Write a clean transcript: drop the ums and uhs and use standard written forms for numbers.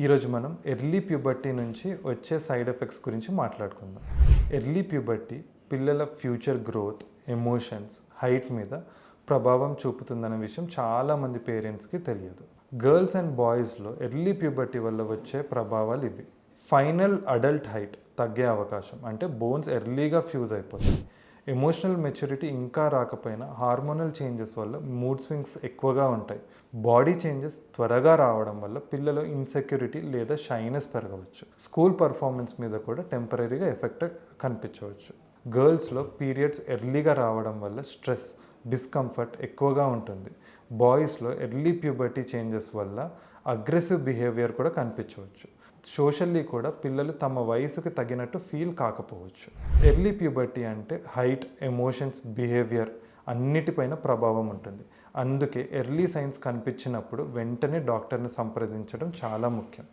ఈరోజు మనం early puberty నుంచి వచ్చే సైడ్ ఎఫెక్ట్స్ గురించి మాట్లాడుకుందాం. ఎర్లీ ప్యూబర్టీ పిల్లల ఫ్యూచర్ గ్రోత్, ఎమోషన్స్, హైట్ మీద ప్రభావం చూపుతుందనే విషయం చాలామంది పేరెంట్స్కి తెలియదు. గర్ల్స్ అండ్ బాయ్స్లో ఎర్లీ ప్యూబర్టీ వల్ల వచ్చే ప్రభావాలు ఇవి. ఫైనల్ అడల్ట్ హైట్ తగ్గే అవకాశం, అంటే బోన్స్ ఎర్లీగా ఫ్యూజ్ అయిపోతాయి. ఎమోషనల్ మెచ్యూరిటీ ఇంకా రాకపోయినా హార్మోనల్ చేంజెస్ వల్ల మూడ్ స్వింగ్స్ ఎక్కువగా ఉంటాయి. బాడీ చేంజెస్ త్వరగా రావడం వల్ల పిల్లలు ఇన్సెక్యూరిటీ లేదా షైనెస్ పెరగవచ్చు. స్కూల్ పర్ఫార్మెన్స్ మీద కూడా టెంపరీగా ఎఫెక్ట్ కనిపించవచ్చు. గర్ల్స్లో పీరియడ్స్ ఎర్లీగా రావడం వల్ల స్ట్రెస్, డిస్కంఫర్ట్ ఎక్కువగా ఉంటుంది. బాయ్స్లో ఎర్లీ ప్యూబర్టీ చేంజెస్ వల్ల అగ్రెసివ్ బిహేవియర్ కూడా కనిపించవచ్చు. సోషల్లీ కూడా పిల్లలు తమ వయసుకు తగినట్టు ఫీల్ కాకపోవచ్చు. ఎర్లీ ప్యూబర్టీ అంటే హైట్, ఎమోషన్స్, బిహేవియర్ అన్నిటిపైన ప్రభావం ఉంటుంది. అందుకే ఎర్లీ సైన్స్ కనిపించినప్పుడు వెంటనే డాక్టర్ని సంప్రదించడం చాలా ముఖ్యం.